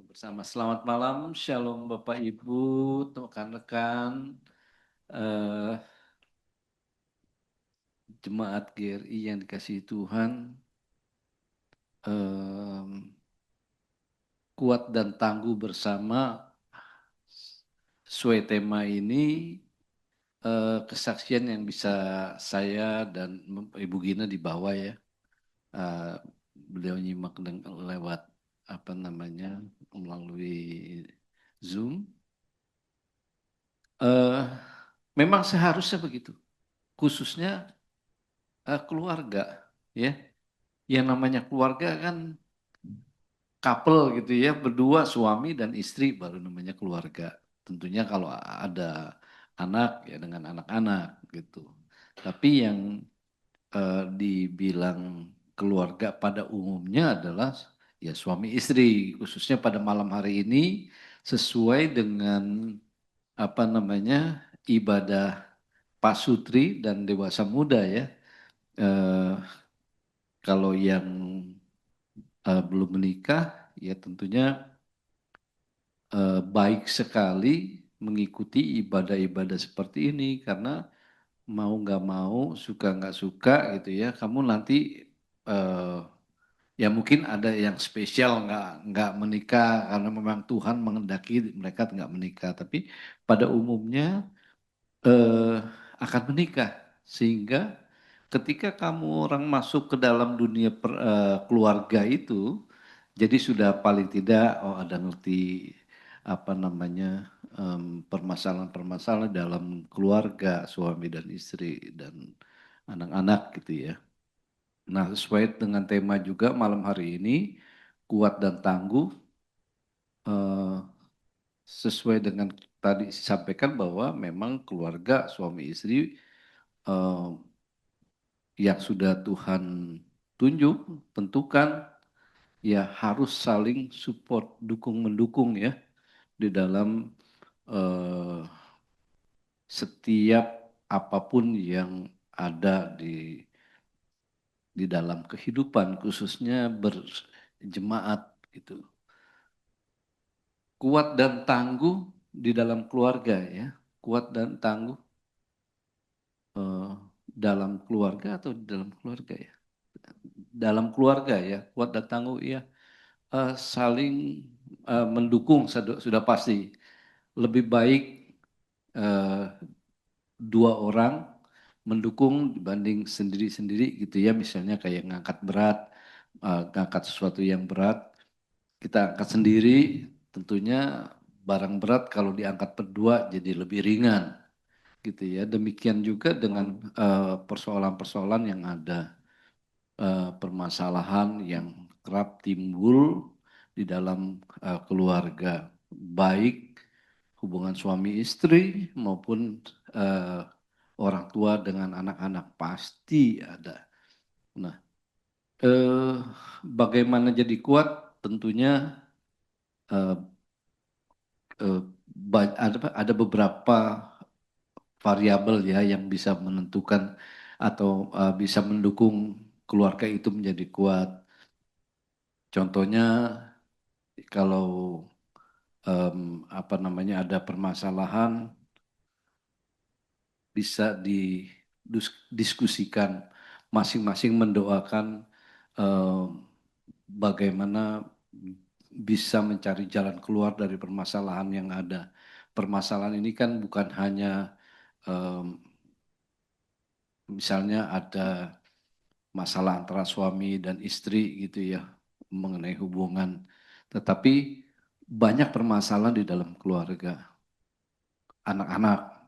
Bersama selamat malam, Shalom Bapak Ibu, rekan-rekan, eh, jemaat GRI yang dikasihi Tuhan. eh, Kuat dan tangguh bersama sesuai tema ini, kesaksian yang bisa saya dan Ibu Gina di bawah ya. Eh, Beliau nyimak lewat apa namanya melalui Zoom. Eh, Memang seharusnya begitu, khususnya keluarga, ya. Yang namanya keluarga kan couple gitu ya, berdua suami dan istri baru namanya keluarga. Tentunya kalau ada anak ya dengan anak-anak gitu. Tapi yang dibilang keluarga pada umumnya adalah ya suami istri, khususnya pada malam hari ini sesuai dengan apa namanya ibadah pasutri dan dewasa muda ya. Eh, Kalau yang belum menikah, ya tentunya baik sekali mengikuti ibadah-ibadah seperti ini karena mau nggak mau, suka nggak suka gitu ya, kamu nanti eh, ya mungkin ada yang spesial nggak menikah karena memang Tuhan menghendaki mereka nggak menikah, tapi pada umumnya eh, akan menikah sehingga ketika kamu orang masuk ke dalam dunia keluarga itu, jadi sudah paling tidak oh ada ngerti apa namanya permasalahan-permasalahan dalam keluarga suami dan istri dan anak-anak gitu ya. Nah sesuai dengan tema juga malam hari ini kuat dan tangguh, eh, sesuai dengan tadi disampaikan bahwa memang keluarga suami istri eh, yang sudah Tuhan tunjuk, tentukan ya harus saling support, dukung mendukung ya di dalam eh, setiap apapun yang ada di dalam kehidupan, khususnya berjemaat gitu. Kuat dan tangguh di dalam keluarga ya, kuat dan tangguh eh, dalam keluarga atau di dalam keluarga ya, dalam keluarga ya, kuat dan tangguh ya, saling mendukung sudah pasti. Lebih baik eh, dua orang mendukung dibanding sendiri-sendiri gitu ya. Misalnya kayak ngangkat berat, ngangkat sesuatu yang berat, kita angkat sendiri, tentunya barang berat kalau diangkat berdua jadi lebih ringan gitu ya. Demikian juga dengan persoalan-persoalan yang ada, permasalahan yang kerap timbul di dalam keluarga, baik hubungan suami istri maupun eh, orang tua dengan anak-anak pasti ada. Nah, eh, bagaimana jadi kuat? Tentunya eh, ada beberapa variabel ya yang bisa menentukan atau bisa mendukung keluarga itu menjadi kuat. Contohnya kalau apa namanya ada permasalahan bisa didiskusikan masing-masing mendoakan eh, bagaimana bisa mencari jalan keluar dari permasalahan yang ada. Permasalahan ini kan bukan hanya eh, misalnya ada masalah antara suami dan istri gitu ya mengenai hubungan, tetapi banyak permasalahan di dalam keluarga, anak-anak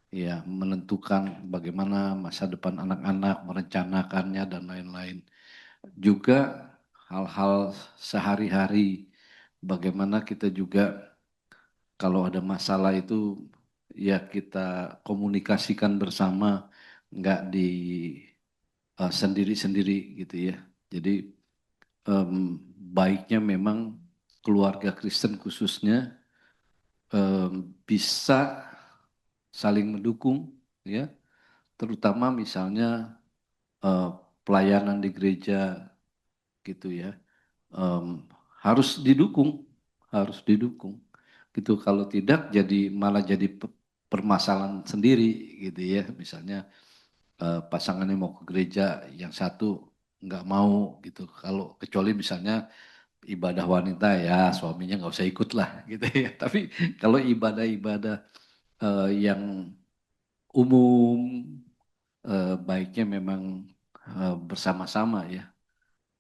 ya menentukan bagaimana masa depan anak-anak, merencanakannya dan lain-lain. Juga hal-hal sehari-hari, bagaimana kita juga kalau ada masalah itu ya kita komunikasikan bersama, nggak di sendiri-sendiri gitu ya. Jadi em, baiknya memang keluarga Kristen khususnya bisa saling mendukung ya, terutama misalnya eh, pelayanan di gereja gitu ya, em, harus didukung harus didukung. Gitu, kalau tidak jadi malah jadi permasalahan sendiri gitu ya. Misalnya pasangannya mau ke gereja, yang satu nggak mau gitu. Kalau kecuali misalnya ibadah wanita ya suaminya nggak usah ikut lah gitu ya. Tapi kalau ibadah-ibadah yang umum baiknya memang bersama-sama ya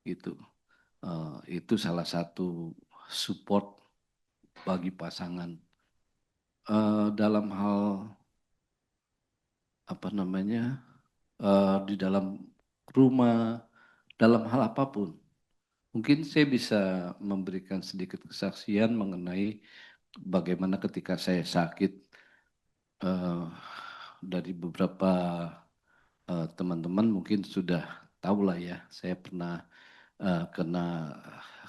gitu. Itu salah satu support bagi pasangan. Dalam hal apa namanya di dalam rumah, dalam hal apapun. Mungkin saya bisa memberikan sedikit kesaksian mengenai bagaimana ketika saya sakit eh, dari beberapa teman-teman mungkin sudah tahu lah ya, saya pernah kena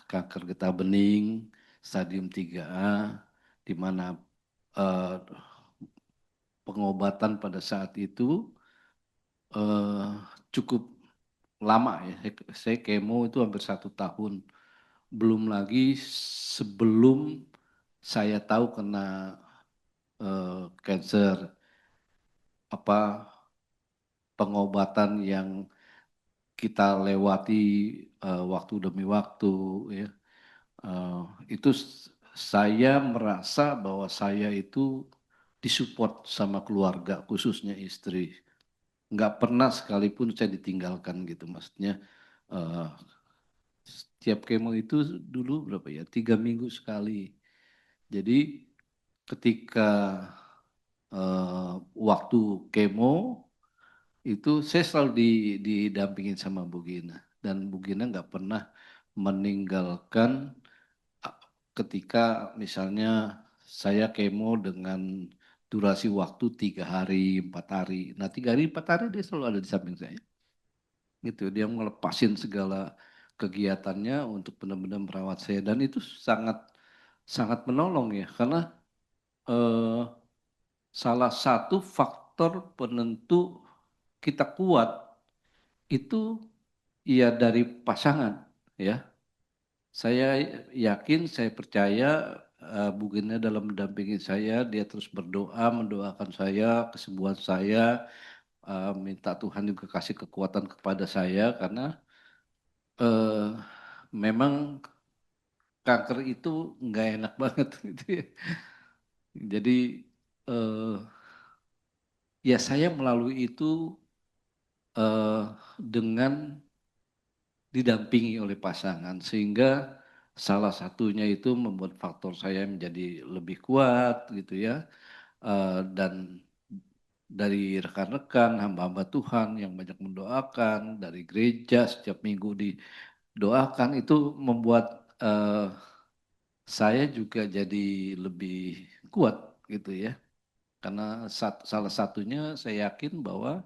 kanker getah bening stadium 3A, di mana eh, pengobatan pada saat itu eh, cukup lama ya. Saya kemo itu hampir 1 tahun. Belum lagi sebelum saya tahu kena cancer, apa pengobatan yang kita lewati waktu demi waktu ya. Eh, itu saya merasa bahwa saya itu disupport sama keluarga, khususnya istri. Nggak pernah sekalipun saya ditinggalkan gitu, maksudnya eh, setiap kemo itu dulu berapa ya, 3 minggu sekali. Jadi ketika waktu kemo itu saya selalu didampingin sama Bu Gina, dan Bu Gina nggak pernah meninggalkan ah, ketika misalnya saya kemo dengan durasi waktu 3 hari 4 hari. Nah 3 hari 4 hari dia selalu ada di samping saya. Gitu, dia ngelepasin segala kegiatannya untuk benar-benar merawat saya, dan itu sangat sangat menolong ya, karena eh, salah satu faktor penentu kita kuat itu ya dari pasangan ya. Saya yakin, saya percaya Bu Gina dalam mendampingi saya, dia terus berdoa, mendoakan saya, kesembuhan saya, minta Tuhan juga kasih kekuatan kepada saya, karena eh, memang kanker itu nggak enak banget gitu ya. Jadi eh, ya saya melalui itu eh, dengan didampingi oleh pasangan, sehingga salah satunya itu membuat faktor saya menjadi lebih kuat gitu ya. Dan dari rekan-rekan hamba-hamba Tuhan yang banyak mendoakan, dari gereja setiap minggu didoakan, itu membuat saya juga jadi lebih kuat gitu ya. Karena salah satunya saya yakin bahwa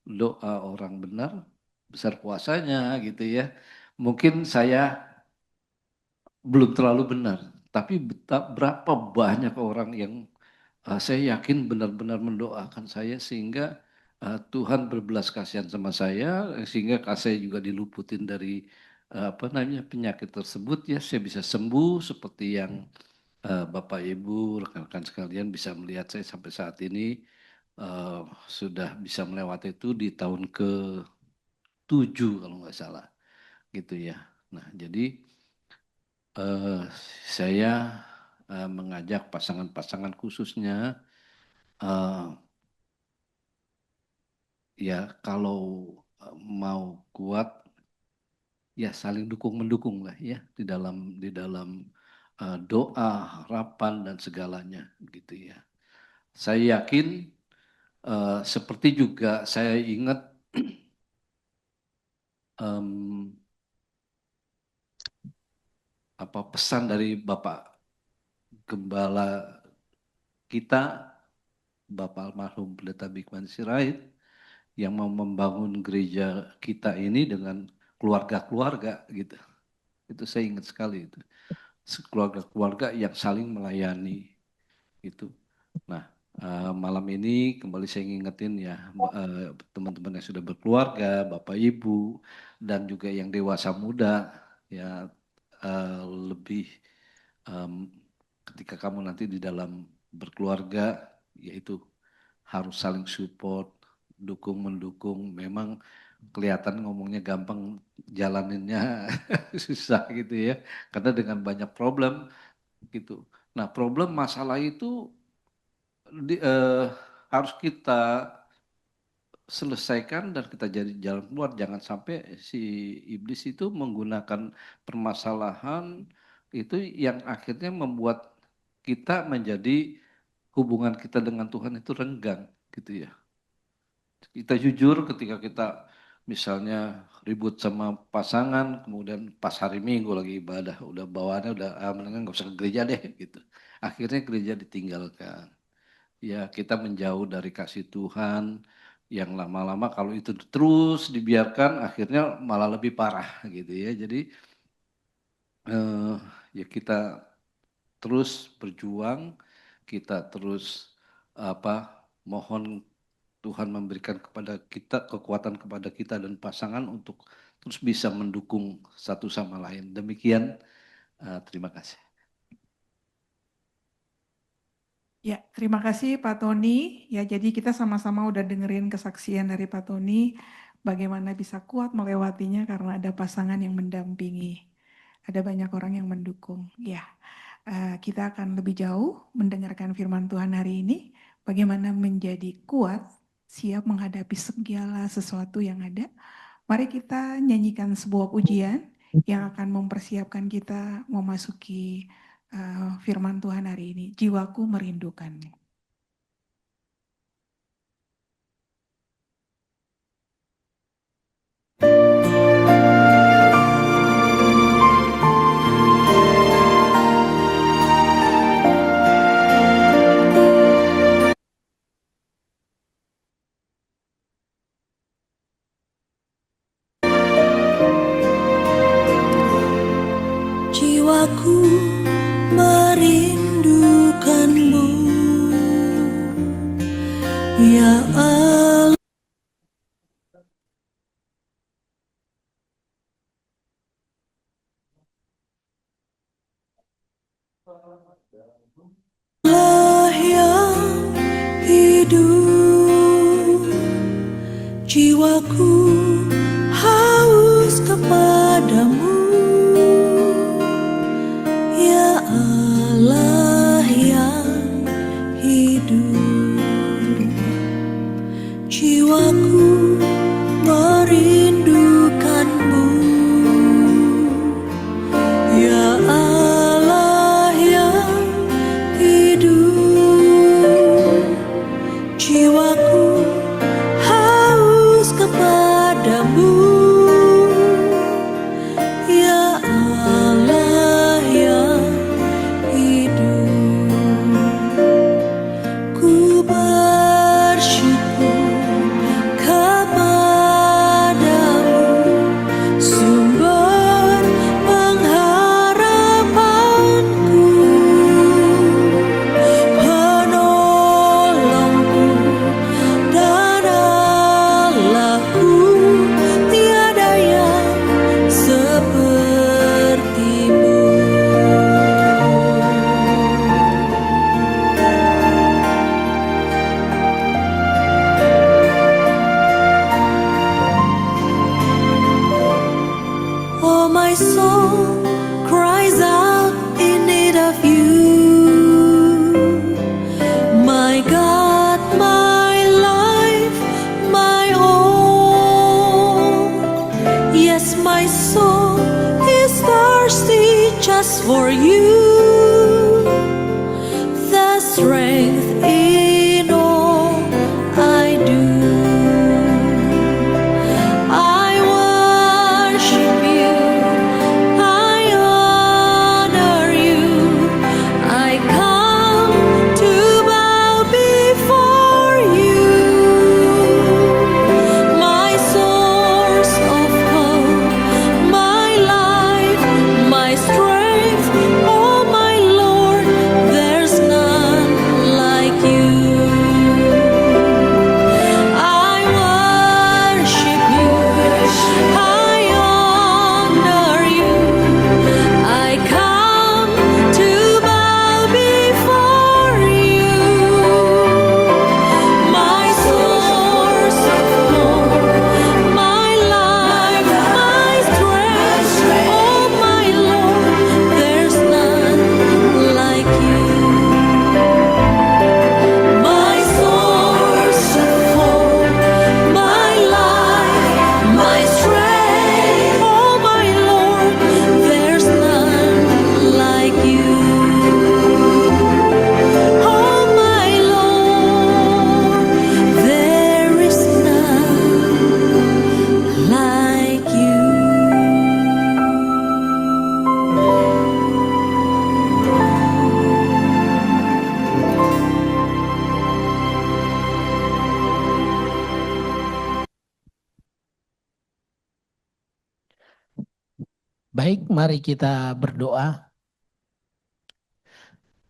doa orang benar besar kuasanya gitu ya. Mungkin saya belum terlalu benar, tapi berapa banyak orang yang saya yakin benar-benar mendoakan saya, sehingga Tuhan berbelas kasihan sama saya, sehingga saya juga diluputin dari apa namanya penyakit tersebut ya. Saya bisa sembuh seperti yang Bapak Ibu rekan-rekan sekalian bisa melihat saya sampai saat ini eh, sudah bisa melewati itu di tahun ke-7 kalau nggak salah gitu ya. Nah jadi eh, saya mengajak pasangan-pasangan khususnya eh, ya kalau mau kuat ya saling dukung mendukung lah ya di dalam doa, harapan dan segalanya gitu ya. Saya yakin seperti juga saya ingat em, apa pesan dari Bapak Gembala kita, Bapak almarhum Pendeta Bikman Sirait, yang mau membangun gereja kita ini dengan keluarga-keluarga gitu. Itu saya ingat sekali itu. Keluarga-keluarga yang saling melayani itu. Nah, malam ini kembali saya ngingetin ya teman-teman yang sudah berkeluarga, Bapak Ibu, dan juga yang dewasa muda ya, lebih ketika kamu nanti di dalam berkeluarga, yaitu harus saling support, dukung-mendukung. Memang kelihatan ngomongnya gampang, jalaninnya susah gitu ya. Karena dengan banyak problem gitu. Nah, problem masalah itu harus kita selesaikan dan kita jadi jalan keluar. Jangan sampai si iblis itu menggunakan permasalahan itu yang akhirnya membuat kita menjadi hubungan kita dengan Tuhan itu renggang gitu ya. Kita jujur ketika kita misalnya ribut sama pasangan, kemudian pas hari Minggu lagi ibadah, udah bawaannya udah mendingan nggak usah ke gereja deh gitu. Akhirnya gereja ditinggalkan. Ya kita menjauh dari kasih Tuhan yang lama-lama kalau itu terus dibiarkan akhirnya malah lebih parah gitu ya. Jadi ya kita terus berjuang, kita terus mohon Tuhan memberikan kepada kita kekuatan kepada kita dan pasangan untuk terus bisa mendukung satu sama lain. Demikian, terima kasih. Ya, terima kasih Pak Tony. Ya, jadi kita sama-sama udah dengerin kesaksian dari Pak Tony, bagaimana bisa kuat melewatinya karena ada pasangan yang mendampingi. Ada banyak orang yang mendukung. Ya, kita akan lebih jauh mendengarkan firman Tuhan hari ini, bagaimana menjadi kuat, siap menghadapi segala sesuatu yang ada. Mari kita nyanyikan sebuah pujian yang akan mempersiapkan kita memasuki firman Tuhan hari ini. Jiwaku merindukanmu. Jiwaku merindukanmu, ya Allah. Allah yang hidup, jiwaku haus kepadamu, ya Allah yang hidup. Jiwaku merindukanmu, ya Allah yang hidup. Jiwaku haus kepadamu, Baik, mari kita berdoa.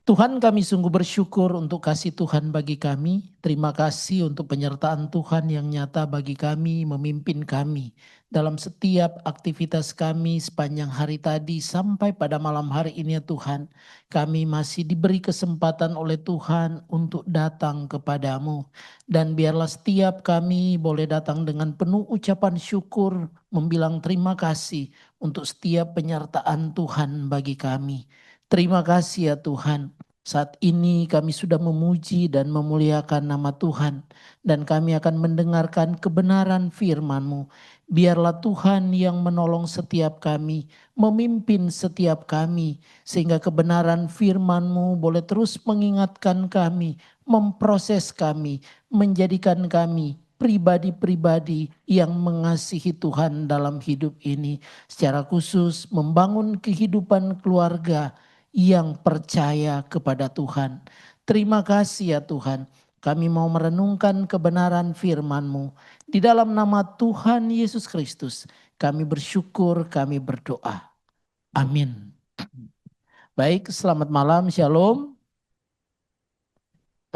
Tuhan, kami sungguh bersyukur untuk kasih Tuhan bagi kami. Terima kasih untuk penyertaan Tuhan yang nyata bagi kami, memimpin kami dalam setiap aktivitas kami sepanjang hari tadi sampai pada malam hari ini ya Tuhan. Kami masih diberi kesempatan oleh Tuhan untuk datang kepadamu. Dan biarlah setiap kami boleh datang dengan penuh ucapan syukur, membilang terima kasih untuk setiap penyertaan Tuhan bagi kami. Terima kasih ya Tuhan. Saat ini kami sudah memuji dan memuliakan nama Tuhan. Dan kami akan mendengarkan kebenaran firman-Mu. Biarlah Tuhan yang menolong setiap kami, memimpin setiap kami. Sehingga kebenaran firman-Mu boleh terus mengingatkan kami, memproses kami, menjadikan kami pribadi-pribadi yang mengasihi Tuhan dalam hidup ini. Secara khusus membangun kehidupan keluarga yang percaya kepada Tuhan. Terima kasih ya Tuhan. Kami mau merenungkan kebenaran firman-Mu. Di dalam nama Tuhan Yesus Kristus kami bersyukur, kami berdoa. Amin. Baik, selamat malam, shalom.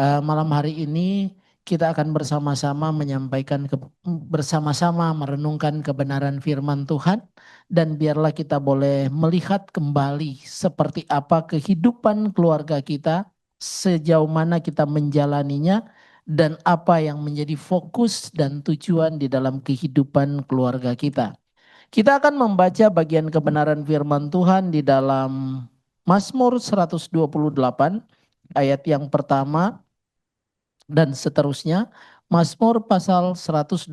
Malam hari ini kita akan bersama-sama menyampaikan, bersama-sama merenungkan kebenaran firman Tuhan. Dan biarlah kita boleh melihat kembali seperti apa kehidupan keluarga kita, sejauh mana kita menjalaninya, dan apa yang menjadi fokus dan tujuan di dalam kehidupan keluarga kita. Kita akan membaca bagian kebenaran firman Tuhan di dalam Mazmur 128 ayat yang pertama dan seterusnya. Mazmur pasal 128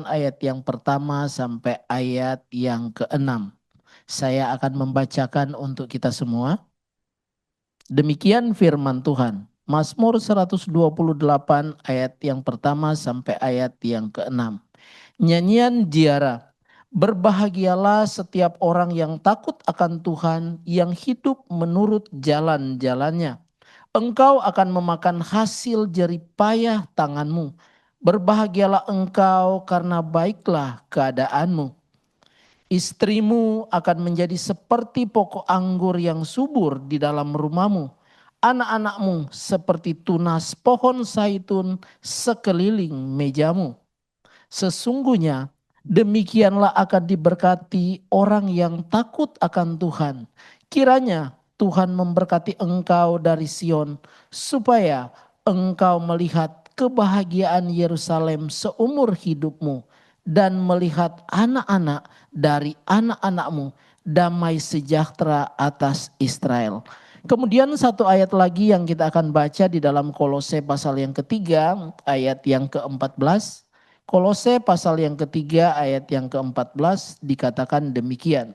ayat yang pertama sampai ayat yang ke-6. Saya akan membacakan untuk kita semua. Demikian firman Tuhan. Mazmur 128 ayat yang pertama sampai ayat yang ke-6. Nyanyian Ziarah. Berbahagialah setiap orang yang takut akan Tuhan, yang hidup menurut jalan-jalannya. Engkau akan memakan hasil jerih payah tanganmu. Berbahagialah engkau karena baiklah keadaanmu. Istrimu akan menjadi seperti pokok anggur yang subur di dalam rumahmu. Anak-anakmu seperti tunas pohon zaitun sekeliling mejamu. Sesungguhnya demikianlah akan diberkati orang yang takut akan Tuhan. Kiranya Tuhan memberkati engkau dari Sion, supaya engkau melihat kebahagiaan Yerusalem seumur hidupmu, dan melihat anak-anak dari anak-anakmu, damai sejahtera atas Israel. Kemudian satu ayat lagi yang kita akan baca di dalam Kolose pasal yang ketiga ayat yang ke-14. Kolose pasal yang ketiga ayat yang ke-14 dikatakan demikian.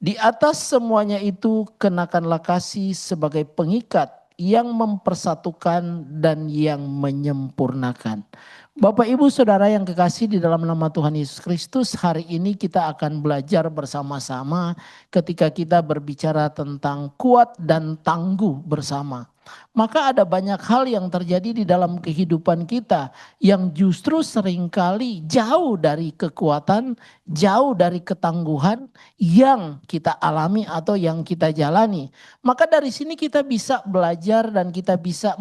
Di atas semuanya itu kenakanlah kasih sebagai pengikat yang mempersatukan dan yang menyempurnakan. Bapak Ibu Saudara yang kekasih di dalam nama Tuhan Yesus Kristus, hari ini kita akan belajar bersama-sama ketika kita berbicara tentang kuat dan tangguh bersama. Maka ada banyak hal yang terjadi di dalam kehidupan kita yang justru seringkali jauh dari kekuatan, jauh dari ketangguhan yang kita alami atau yang kita jalani. Maka dari sini kita bisa belajar dan kita bisa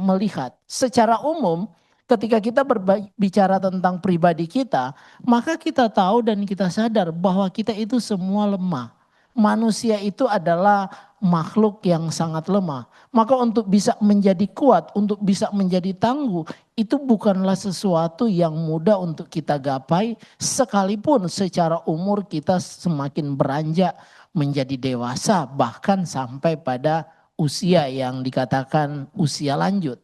melihat secara umum. Ketika kita berbicara tentang pribadi kita, maka kita tahu dan kita sadar bahwa kita itu semua lemah. Manusia itu adalah makhluk yang sangat lemah. Maka untuk bisa menjadi kuat, untuk bisa menjadi tangguh, itu bukanlah sesuatu yang mudah untuk kita gapai, sekalipun secara umur kita semakin beranjak menjadi dewasa, bahkan sampai pada usia yang dikatakan usia lanjut.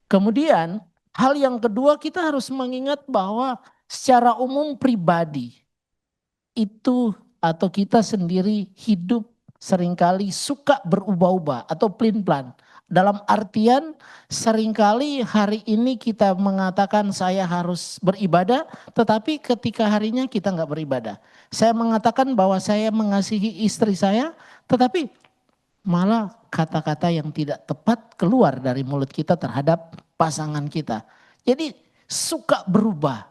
Kemudian hal yang kedua, kita harus mengingat bahwa secara umum pribadi itu atau kita sendiri hidup seringkali suka berubah-ubah atau pelin-pelan. Dalam artian seringkali hari ini kita mengatakan saya harus beribadah, tetapi ketika harinya kita nggak beribadah. Saya mengatakan bahwa saya mengasihi istri saya, tetapi malah kata-kata yang tidak tepat keluar dari mulut kita terhadap pasangan kita. Jadi suka berubah.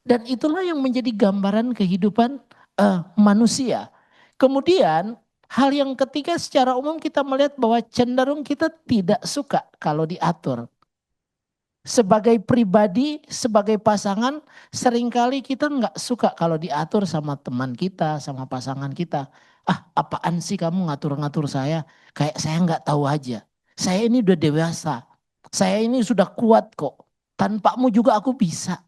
Dan itulah yang menjadi gambaran kehidupan manusia. Kemudian hal yang ketiga, secara umum kita melihat bahwa cenderung kita tidak suka kalau diatur. Sebagai pribadi, sebagai pasangan, seringkali kita nggak suka kalau diatur sama teman kita, sama pasangan kita. Ah, apaan sih kamu ngatur-ngatur saya? Kayak saya nggak tahu aja. Saya ini udah dewasa. Saya ini sudah kuat kok. Tanpamu juga aku bisa.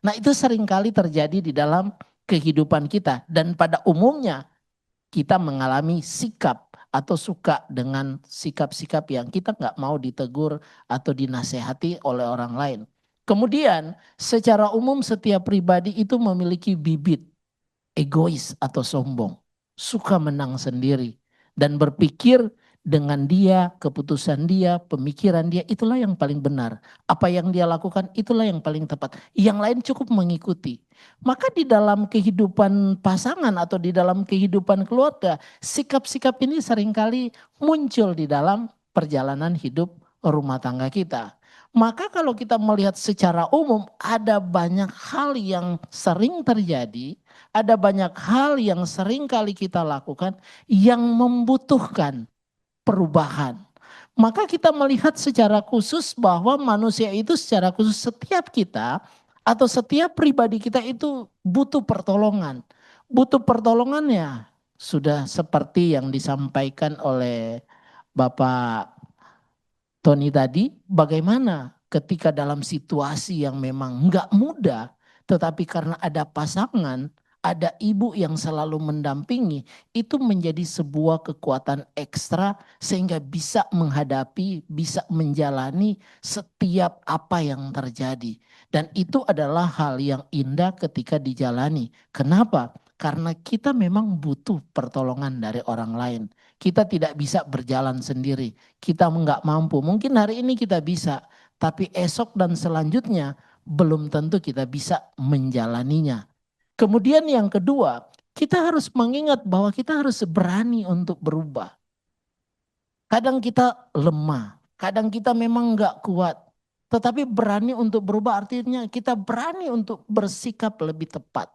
Nah, itu seringkali terjadi di dalam kehidupan kita. Dan pada umumnya kita mengalami sikap atau suka dengan sikap-sikap yang kita nggak mau ditegur atau dinasehati oleh orang lain. Kemudian secara umum setiap pribadi itu memiliki bibit egois atau sombong, suka menang sendiri dan berpikir dengan dia, keputusan dia, pemikiran dia, itulah yang paling benar. Apa yang dia lakukan itulah yang paling tepat. Yang lain cukup mengikuti. Maka di dalam kehidupan pasangan atau di dalam kehidupan keluarga, sikap-sikap ini seringkali muncul di dalam perjalanan hidup rumah tangga kita. Maka kalau kita melihat secara umum, ada banyak hal yang sering terjadi, ada banyak hal yang sering kali kita lakukan yang membutuhkan perubahan. Maka kita melihat secara khusus bahwa manusia itu secara khusus setiap kita atau setiap pribadi kita itu butuh pertolongan. Butuh pertolongannya sudah seperti yang disampaikan oleh Bapak Tony tadi, bagaimana ketika dalam situasi yang memang enggak mudah, tetapi karena ada pasangan, ada ibu yang selalu mendampingi, itu menjadi sebuah kekuatan ekstra sehingga bisa menghadapi, bisa menjalani setiap apa yang terjadi. Dan itu adalah hal yang indah ketika dijalani. Kenapa? Karena kita memang butuh pertolongan dari orang lain. Kita tidak bisa berjalan sendiri. Kita nggak mampu. Mungkin hari ini kita bisa, tapi esok dan selanjutnya belum tentu kita bisa menjalaninya. Kemudian yang kedua, kita harus mengingat bahwa kita harus berani untuk berubah. Kadang kita lemah, kadang kita memang nggak kuat. Tetapi berani untuk berubah artinya kita berani untuk bersikap lebih tepat.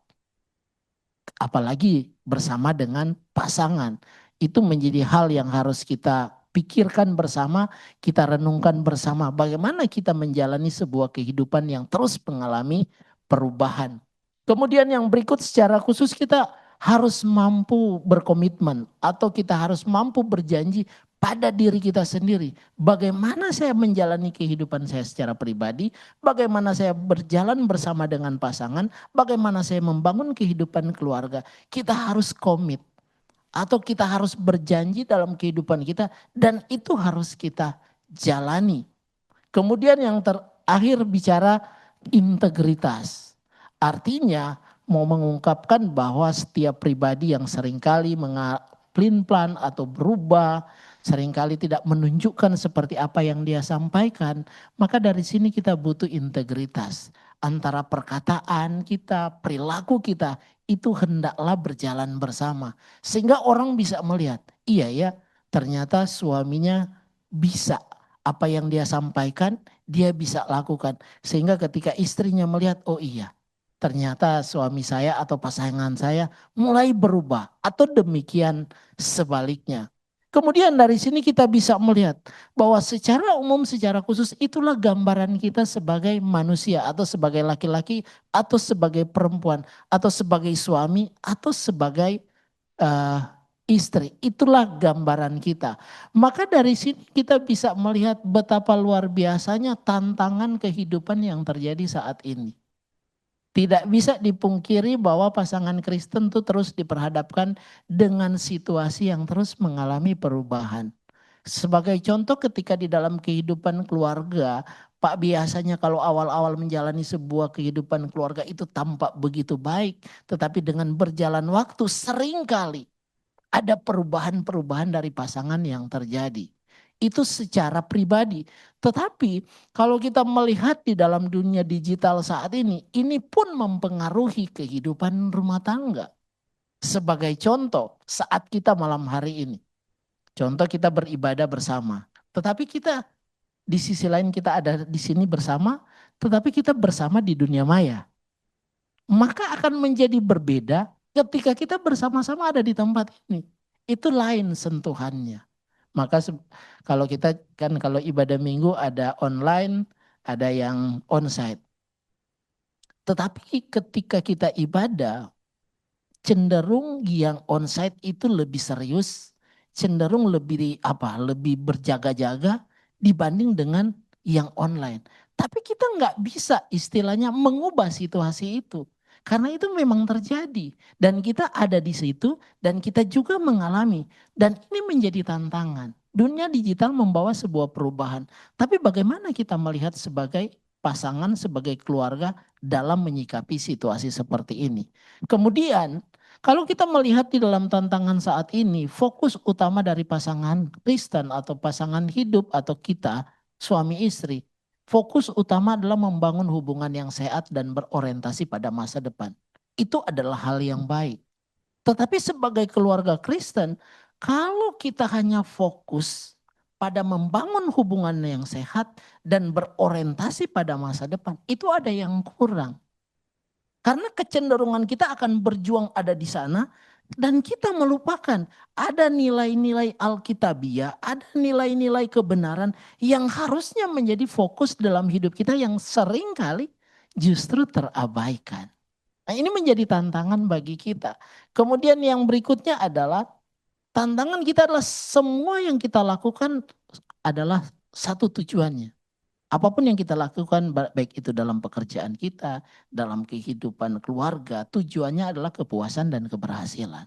Apalagi bersama dengan pasangan. Itu menjadi hal yang harus kita pikirkan bersama, kita renungkan bersama. Bagaimana kita menjalani sebuah kehidupan yang terus mengalami perubahan. Kemudian yang berikut secara khusus kita harus mampu berkomitmen atau kita harus mampu berjanji pada diri kita sendiri. Bagaimana saya menjalani kehidupan saya secara pribadi, bagaimana saya berjalan bersama dengan pasangan, bagaimana saya membangun kehidupan keluarga. Kita harus komit atau kita harus berjanji dalam kehidupan kita dan itu harus kita jalani. Kemudian yang terakhir bicara integritas. Artinya mau mengungkapkan bahwa setiap pribadi yang seringkali pelin-pelan atau berubah, seringkali tidak menunjukkan seperti apa yang dia sampaikan, maka dari sini kita butuh integritas. Antara perkataan kita, perilaku kita, itu hendaklah berjalan bersama. Sehingga orang bisa melihat, iya ya ternyata suaminya bisa. Apa yang dia sampaikan, dia bisa lakukan. Sehingga ketika istrinya melihat, oh iya ternyata suami saya atau pasangan saya mulai berubah. Atau demikian sebaliknya. Kemudian dari sini kita bisa melihat bahwa secara umum, secara khusus itulah gambaran kita sebagai manusia atau sebagai laki-laki atau sebagai perempuan atau sebagai suami atau sebagai istri. Itulah gambaran kita. Maka dari sini kita bisa melihat betapa luar biasanya tantangan kehidupan yang terjadi saat ini. Tidak bisa dipungkiri bahwa pasangan Kristen itu terus diperhadapkan dengan situasi yang terus mengalami perubahan. Sebagai contoh ketika di dalam kehidupan keluarga, Pak biasanya kalau awal-awal menjalani sebuah kehidupan keluarga itu tampak begitu baik. Tetapi dengan berjalan waktu seringkali ada perubahan-perubahan dari pasangan yang terjadi. Itu secara pribadi. Tetapi kalau kita melihat di dalam dunia digital saat ini pun mempengaruhi kehidupan rumah tangga. Sebagai contoh saat kita malam hari ini. Contoh kita beribadah bersama. Tetapi kita di sisi lain kita ada di sini bersama. Tetapi kita bersama di dunia maya. Maka akan menjadi berbeda Ketika kita bersama-sama ada di tempat ini, itu lain sentuhannya. Maka kalau kita kan kalau ibadah minggu ada online, ada yang onsite. Tetapi ketika kita ibadah, cenderung yang onsite itu lebih serius, cenderung lebih berjaga-jaga dibanding dengan yang online. Tapi kita nggak bisa istilahnya mengubah situasi itu. Karena itu memang terjadi dan kita ada di situ dan kita juga mengalami dan ini menjadi tantangan. Dunia digital membawa sebuah perubahan, tapi bagaimana kita melihat sebagai pasangan, sebagai keluarga dalam menyikapi situasi seperti ini. Kemudian kalau kita melihat di dalam tantangan saat ini, fokus utama dari pasangan Kristen atau pasangan hidup atau kita suami istri, fokus utama adalah membangun hubungan yang sehat dan berorientasi pada masa depan. Itu adalah hal yang baik. Tetapi sebagai keluarga Kristen, kalau kita hanya fokus pada membangun hubungan yang sehat dan berorientasi pada masa depan, itu ada yang kurang. Karena kecenderungan kita akan berjuang ada di sana dan kita melupakan ada nilai-nilai Alkitabiah, ada nilai-nilai kebenaran yang harusnya menjadi fokus dalam hidup kita yang seringkali justru terabaikan. Nah, ini menjadi tantangan bagi kita. Kemudian yang berikutnya adalah tantangan kita adalah semua yang kita lakukan adalah satu tujuannya. Apapun yang kita lakukan baik itu dalam pekerjaan kita, dalam kehidupan keluarga, tujuannya adalah kepuasan dan keberhasilan.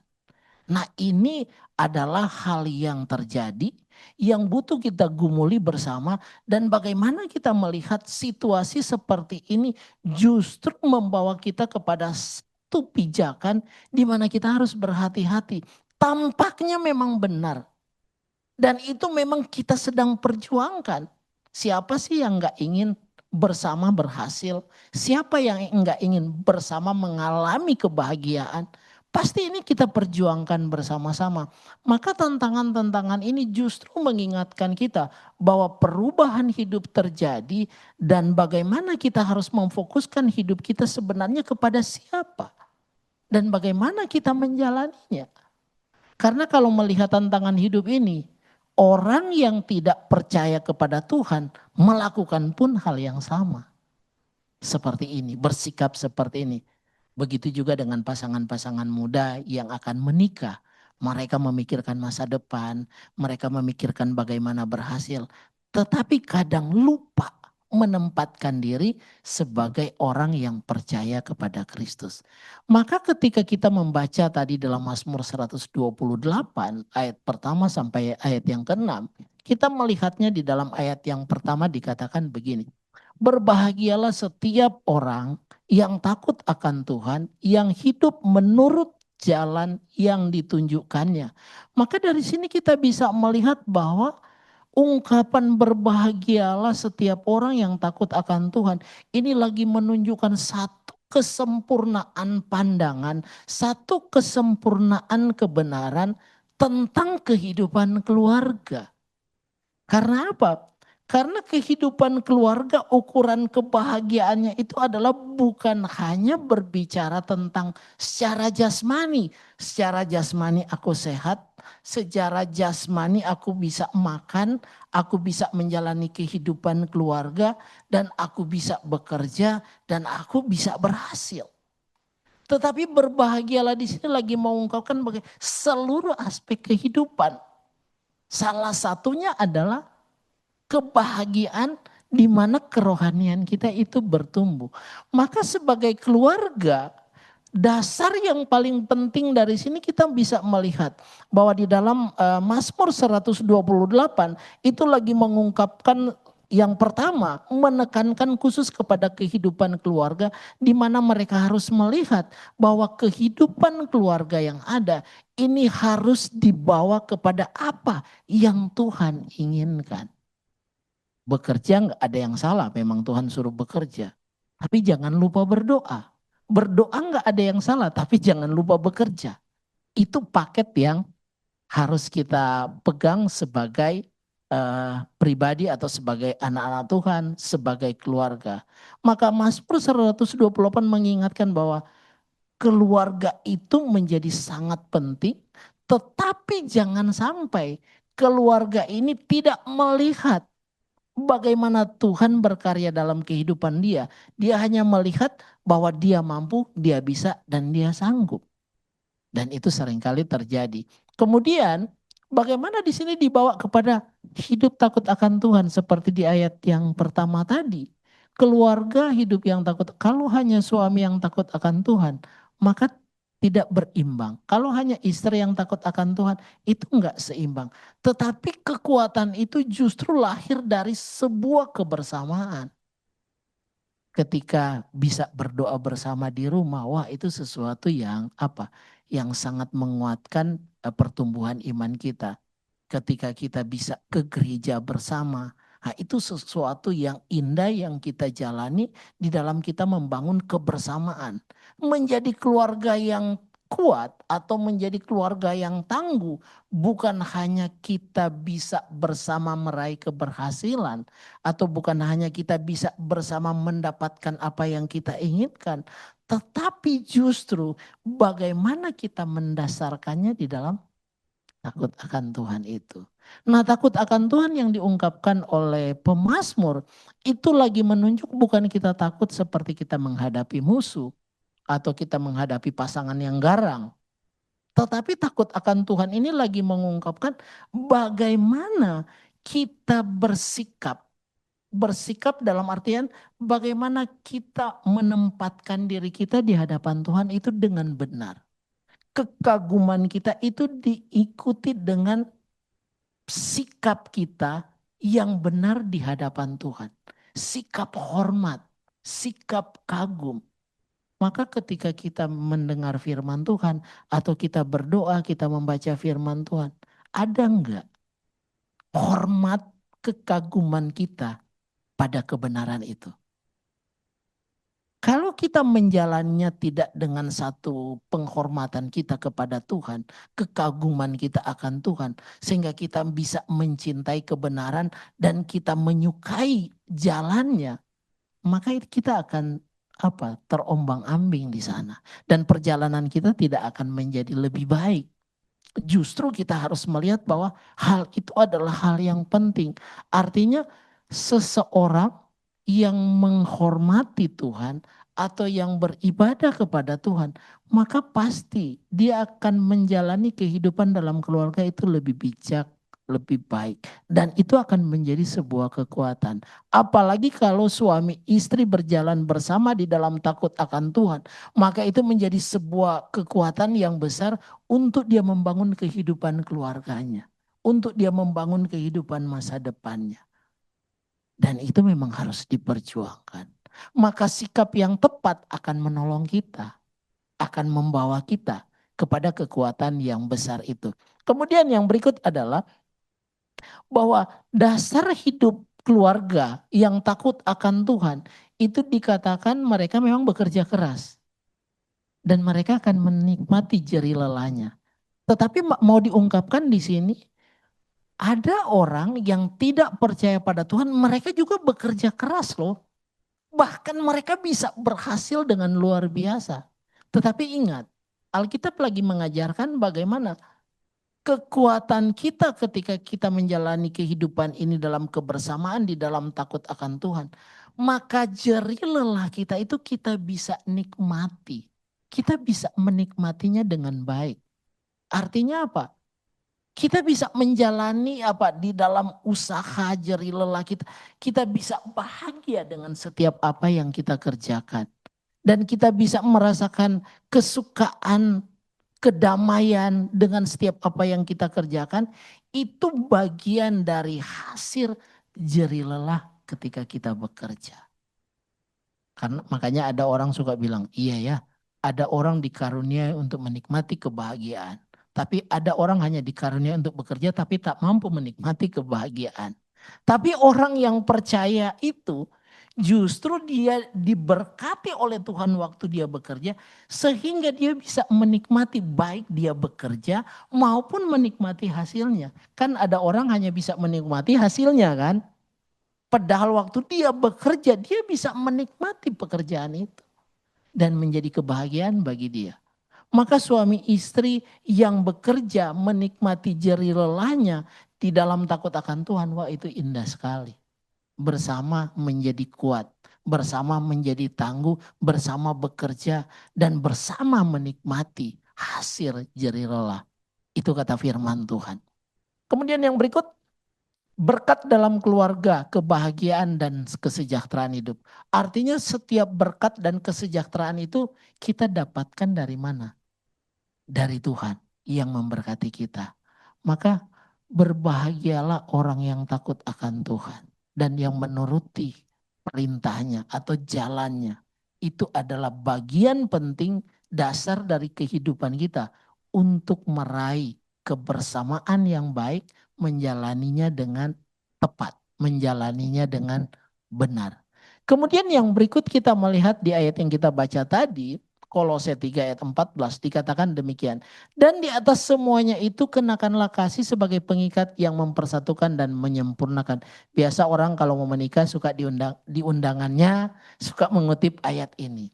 Nah ini adalah hal yang terjadi yang butuh kita gumuli bersama dan bagaimana kita melihat situasi seperti ini justru membawa kita kepada satu pijakan di mana kita harus berhati-hati. Tampaknya memang benar dan itu memang kita sedang perjuangkan. Siapa sih yang nggak ingin bersama berhasil? Siapa yang nggak ingin bersama mengalami kebahagiaan? Pasti ini kita perjuangkan bersama-sama. Maka tantangan-tantangan ini justru mengingatkan kita bahwa perubahan hidup terjadi dan bagaimana kita harus memfokuskan hidup kita sebenarnya kepada siapa dan bagaimana kita menjalaninya. Karena kalau melihat tantangan hidup ini, orang yang tidak percaya kepada Tuhan melakukan pun hal yang sama. Seperti ini, bersikap seperti ini. Begitu juga dengan pasangan-pasangan muda yang akan menikah. Mereka memikirkan masa depan, mereka memikirkan bagaimana berhasil. Tetapi kadang lupa menempatkan diri sebagai orang yang percaya kepada Kristus. Maka ketika kita membaca tadi dalam Mazmur 128 ayat pertama sampai ayat yang ke-6, kita melihatnya di dalam ayat yang pertama dikatakan begini. Berbahagialah setiap orang yang takut akan Tuhan, yang hidup menurut jalan yang ditunjukkannya. Maka dari sini kita bisa melihat bahwa ungkapan berbahagialah setiap orang yang takut akan Tuhan. Ini lagi menunjukkan satu kesempurnaan pandangan, satu kesempurnaan kebenaran tentang kehidupan keluarga. Karena apa? Karena kehidupan keluarga ukuran kebahagiaannya itu adalah bukan hanya berbicara tentang secara jasmani. Secara jasmani aku sehat, secara jasmani aku bisa makan, aku bisa menjalani kehidupan keluarga, dan aku bisa bekerja, dan aku bisa berhasil. Tetapi berbahagialah di sini lagi mengungkapkan seluruh aspek kehidupan. Salah satunya adalah kebahagiaan di mana kerohanian kita itu bertumbuh. Maka sebagai keluarga, dasar yang paling penting dari sini kita bisa melihat bahwa di dalam Mazmur 128 itu lagi mengungkapkan yang pertama menekankan khusus kepada kehidupan keluarga di mana mereka harus melihat bahwa kehidupan keluarga yang ada ini harus dibawa kepada apa yang Tuhan inginkan. Bekerja nggak ada yang salah, memang Tuhan suruh bekerja. Tapi jangan lupa berdoa. Berdoa nggak ada yang salah, tapi jangan lupa bekerja. Itu paket yang harus kita pegang sebagai pribadi atau sebagai anak-anak Tuhan, sebagai keluarga. Maka Mazmur 128 mengingatkan bahwa keluarga itu menjadi sangat penting, tetapi jangan sampai keluarga ini tidak melihat bagaimana Tuhan berkarya dalam kehidupan dia. Dia hanya melihat bahwa dia mampu, dia bisa, dan dia sanggup. Dan itu seringkali terjadi. Kemudian bagaimana di sini dibawa kepada hidup takut akan Tuhan seperti di ayat yang pertama tadi. Keluarga hidup yang takut, kalau hanya suami yang takut akan Tuhan, maka tidak berimbang. Kalau hanya istri yang takut akan Tuhan, itu enggak seimbang. Tetapi kekuatan itu justru lahir dari sebuah kebersamaan. Ketika bisa berdoa bersama di rumah, wah itu sesuatu yang apa? Yang sangat menguatkan pertumbuhan iman kita. Ketika kita bisa ke gereja bersama, nah itu sesuatu yang indah yang kita jalani di dalam kita membangun kebersamaan. Menjadi keluarga yang kuat atau menjadi keluarga yang tangguh bukan hanya kita bisa bersama meraih keberhasilan atau bukan hanya kita bisa bersama mendapatkan apa yang kita inginkan, tetapi justru bagaimana kita mendasarkannya di dalam takut akan Tuhan itu. Nah, takut akan Tuhan yang diungkapkan oleh pemazmur itu lagi menunjuk bukan kita takut seperti kita menghadapi musuh atau kita menghadapi pasangan yang garang. Tetapi takut akan Tuhan ini lagi mengungkapkan bagaimana kita bersikap. Bersikap dalam artian bagaimana kita menempatkan diri kita di hadapan Tuhan itu dengan benar. Kekaguman kita itu diikuti dengan sikap kita yang benar di hadapan Tuhan. Sikap hormat, sikap kagum. Maka ketika kita mendengar firman Tuhan atau kita berdoa, kita membaca firman Tuhan, ada enggak hormat kekaguman kita pada kebenaran itu? Kalau kita menjalannya tidak dengan satu penghormatan kita kepada Tuhan, kekaguman kita akan Tuhan, sehingga kita bisa mencintai kebenaran dan kita menyukai jalannya, maka kita akan terombang-ambing di sana. Dan perjalanan kita tidak akan menjadi lebih baik. Justru kita harus melihat bahwa hal itu adalah hal yang penting. Artinya seseorang yang menghormati Tuhan atau yang beribadah kepada Tuhan, maka pasti dia akan menjalani kehidupan dalam keluarga itu lebih bijak, lebih baik. Dan itu akan menjadi sebuah kekuatan. Apalagi kalau suami istri berjalan bersama di dalam takut akan Tuhan, maka itu menjadi sebuah kekuatan yang besar untuk dia membangun kehidupan keluarganya. Untuk dia membangun kehidupan masa depannya. Dan itu memang harus diperjuangkan. Maka sikap yang tepat akan menolong kita. Akan membawa kita kepada kekuatan yang besar itu. Kemudian yang berikut adalah bahwa dasar hidup keluarga yang takut akan Tuhan itu dikatakan mereka memang bekerja keras. Dan mereka akan menikmati jerih lelahnya. Tetapi mau diungkapkan di sini, ada orang yang tidak percaya pada Tuhan, mereka juga bekerja keras loh. Bahkan mereka bisa berhasil dengan luar biasa. Tetapi ingat, Alkitab lagi mengajarkan bagaimana kekuatan kita ketika kita menjalani kehidupan ini dalam kebersamaan, di dalam takut akan Tuhan. Maka jerih lelah kita itu kita bisa nikmati. Kita bisa menikmatinya dengan baik. Artinya apa? Kita bisa menjalani di dalam usaha jerih lelah kita. Kita bisa bahagia dengan setiap apa yang kita kerjakan. Dan kita bisa merasakan kesukaan, kedamaian dengan setiap apa yang kita kerjakan. Itu bagian dari hasil jerih lelah ketika kita bekerja. Karena makanya ada orang suka bilang, iya ya, ada orang dikaruniai untuk menikmati kebahagiaan. Tapi ada orang hanya dikaruniai untuk bekerja tapi tak mampu menikmati kebahagiaan. Tapi orang yang percaya itu justru dia diberkati oleh Tuhan waktu dia bekerja. Sehingga dia bisa menikmati baik dia bekerja maupun menikmati hasilnya. Kan ada orang hanya bisa menikmati hasilnya kan. Padahal waktu dia bekerja dia bisa menikmati pekerjaan itu. dan menjadi kebahagiaan bagi dia. Maka suami istri yang bekerja menikmati jerih lelahnya di dalam takut akan Tuhan, wah itu indah sekali. Bersama menjadi kuat, bersama menjadi tangguh, bersama bekerja, dan bersama menikmati hasil jerih lelah. Itu kata firman Tuhan. Kemudian yang berikut, berkat dalam keluarga, kebahagiaan dan kesejahteraan hidup. Artinya setiap berkat dan kesejahteraan itu kita dapatkan dari mana? Dari Tuhan yang memberkati kita. Maka berbahagialah orang yang takut akan Tuhan dan yang menuruti perintahnya atau jalannya. Itu adalah bagian penting dasar dari kehidupan kita untuk meraih kebersamaan yang baik, menjalaninya dengan tepat, menjalaninya dengan benar. Kemudian yang berikut kita melihat di ayat yang kita baca tadi, Kolose 3 ayat 14 dikatakan demikian. Dan di atas semuanya itu kenakanlah kasih sebagai pengikat yang mempersatukan dan menyempurnakan. Biasa orang kalau mau menikah suka di undangannya suka mengutip ayat ini.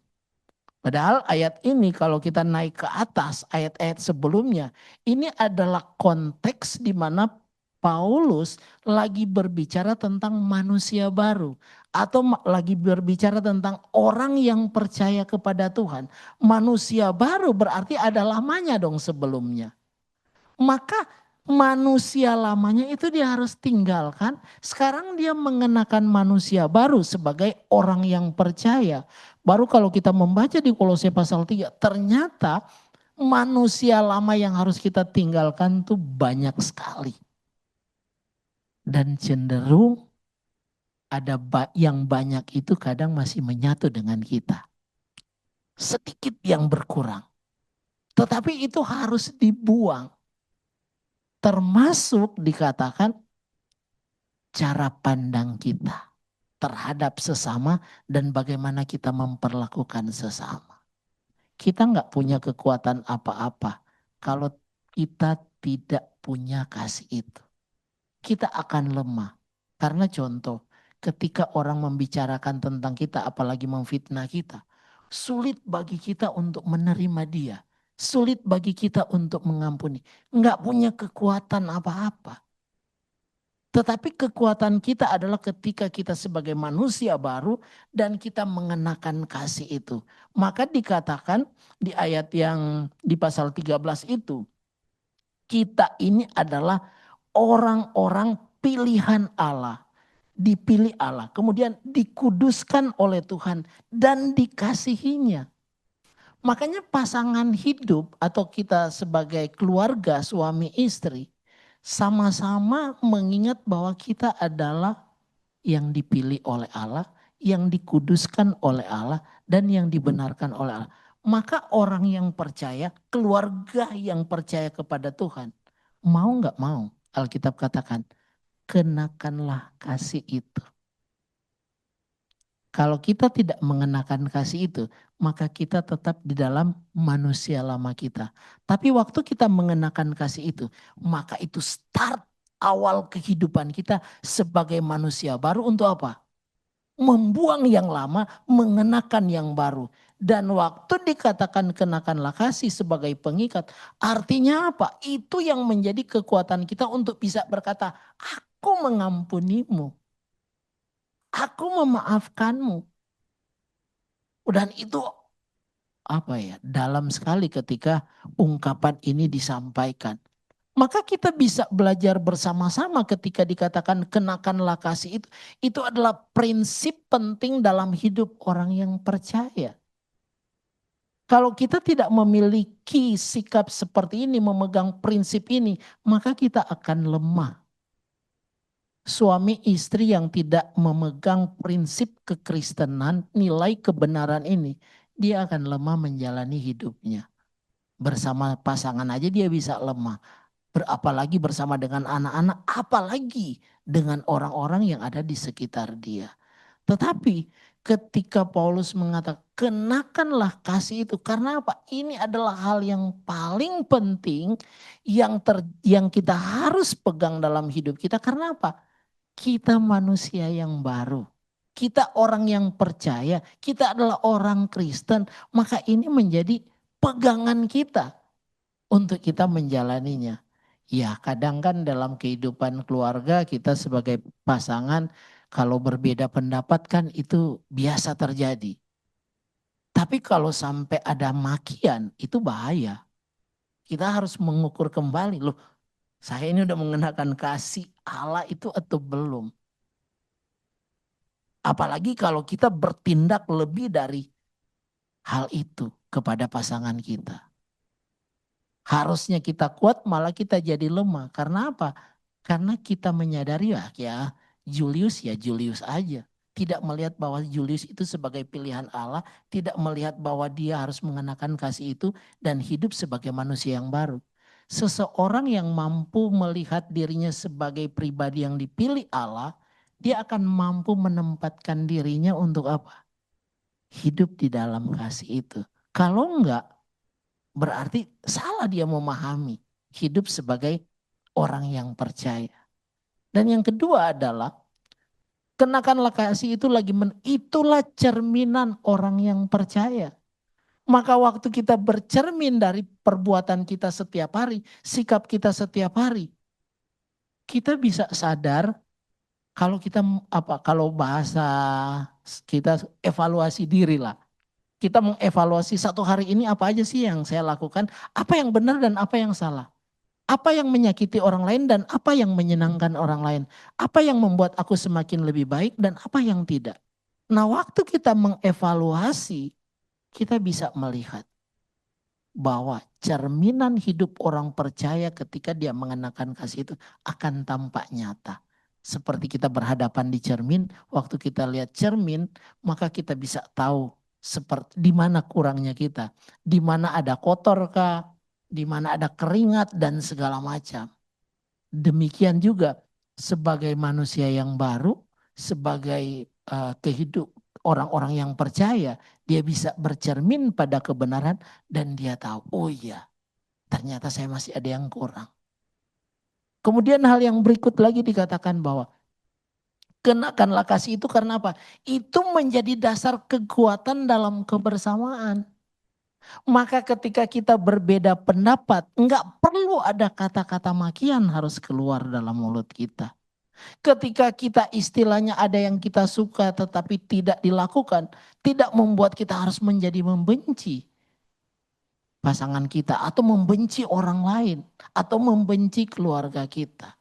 Padahal ayat ini kalau kita naik ke atas ayat-ayat sebelumnya, ini adalah konteks di mana Paulus lagi berbicara tentang manusia baru. Atau lagi berbicara tentang orang yang percaya kepada Tuhan. Manusia baru berarti ada lamanya dong sebelumnya. Maka manusia lamanya itu dia harus tinggalkan. Sekarang dia mengenakan manusia baru sebagai orang yang percaya. Baru kalau kita membaca di Kolose pasal 3, ternyata manusia lama yang harus kita tinggalkan tuh banyak sekali. Dan cenderung ada yang banyak itu kadang masih menyatu dengan kita. Sedikit yang berkurang. Tetapi itu harus dibuang. Termasuk dikatakan cara pandang kita terhadap sesama dan bagaimana kita memperlakukan sesama. Kita nggak punya kekuatan apa-apa kalau kita tidak punya kasih itu. Kita akan lemah. Karena contoh, ketika orang membicarakan tentang kita apalagi memfitnah kita, sulit bagi kita untuk menerima dia. Sulit bagi kita untuk mengampuni. Nggak punya kekuatan apa-apa. Tetapi kekuatan kita adalah ketika kita sebagai manusia baru dan kita mengenakan kasih itu. Maka dikatakan di ayat yang di pasal 13 itu, kita ini adalah orang-orang pilihan Allah. Dipilih Allah, kemudian dikuduskan oleh Tuhan dan dikasihinya. Makanya pasangan hidup atau kita sebagai keluarga suami istri sama-sama mengingat bahwa kita adalah yang dipilih oleh Allah, yang dikuduskan oleh Allah, dan yang dibenarkan oleh Allah. Maka orang yang percaya, keluarga yang percaya kepada Tuhan, mau gak mau, Alkitab katakan, kenakanlah kasih itu. Kalau kita tidak mengenakan kasih itu, maka kita tetap di dalam manusia lama kita. Tapi waktu kita mengenakan kasih itu, maka itu start awal kehidupan kita sebagai manusia baru untuk apa? Membuang yang lama, mengenakan yang baru. Dan waktu dikatakan kenakanlah kasih sebagai pengikat, artinya apa? Itu yang menjadi kekuatan kita untuk bisa berkata, aku mengampunimu. Aku memaafkanmu. Dan itu apa ya? Dalam sekali ketika ungkapan ini disampaikan. Maka kita bisa belajar bersama-sama ketika dikatakan kenakanlah kasih itu. Itu adalah prinsip penting dalam hidup orang yang percaya. Kalau kita tidak memiliki sikap seperti ini, memegang prinsip ini, maka kita akan lemah. Suami istri yang tidak memegang prinsip kekristenan, nilai kebenaran ini, dia akan lemah menjalani hidupnya. Bersama pasangan aja dia bisa lemah. Apalagi bersama dengan anak-anak, apalagi dengan orang-orang yang ada di sekitar dia. Tetapi ketika Paulus mengatakan kenakanlah kasih itu, karena apa? Ini adalah hal yang paling penting yang kita harus pegang dalam hidup kita. Karena apa? Kita manusia yang baru. kita orang yang percaya, kita adalah orang Kristen, maka ini menjadi pegangan kita untuk kita menjalaninya. Ya, kadang kan dalam kehidupan keluarga kita sebagai pasangan kalau berbeda pendapat kan itu biasa terjadi. Tapi kalau sampai ada makian itu bahaya. Kita harus mengukur kembali, loh saya ini udah mengenakan kasih Allah itu atau belum. Apalagi kalau kita bertindak lebih dari hal itu kepada pasangan kita. Harusnya kita kuat malah kita jadi lemah. Karena apa? Karena kita menyadari ya Julius aja. Tidak melihat bahwa Julius itu sebagai pilihan Allah. Tidak melihat bahwa dia harus mengenakan kasih itu dan hidup sebagai manusia yang baru. Seseorang yang mampu melihat dirinya sebagai pribadi yang dipilih Allah. Dia akan mampu menempatkan dirinya untuk apa? Hidup di dalam kasih itu. Kalau enggak, berarti salah dia memahami hidup sebagai orang yang percaya. Dan yang kedua adalah kenakanlah kasih itu itulah cerminan orang yang percaya. Maka waktu kita bercermin dari perbuatan kita setiap hari, sikap kita setiap hari, kita bisa sadar kalau kita kalau bahasa kita evaluasi diri lah. Kita mengevaluasi satu hari ini apa aja sih yang saya lakukan, apa yang benar dan apa yang salah. Apa yang menyakiti orang lain dan apa yang menyenangkan orang lain. Apa yang membuat aku semakin lebih baik dan apa yang tidak. Nah waktu kita mengevaluasi, kita bisa melihat bahwa cerminan hidup orang percaya ketika dia mengenakan kasih itu akan tampak nyata. Seperti kita berhadapan di cermin, waktu kita lihat cermin, maka kita bisa tahu seperti di mana kurangnya kita, di mana ada kotor kah, di mana ada keringat dan segala macam. Demikian juga sebagai manusia yang baru, sebagai kehidup orang-orang yang percaya, dia bisa bercermin pada kebenaran dan dia tahu, oh iya, ternyata saya masih ada yang kurang. Kemudian hal yang berikut lagi dikatakan bahwa kenakanlah kasih itu karena apa? Itu menjadi dasar kekuatan dalam kebersamaan. Maka ketika kita berbeda pendapat, enggak perlu ada kata-kata makian harus keluar dalam mulut kita. Ketika kita istilahnya ada yang kita suka tetapi tidak dilakukan, tidak membuat kita harus menjadi membenci pasangan kita atau membenci orang lain atau membenci keluarga kita.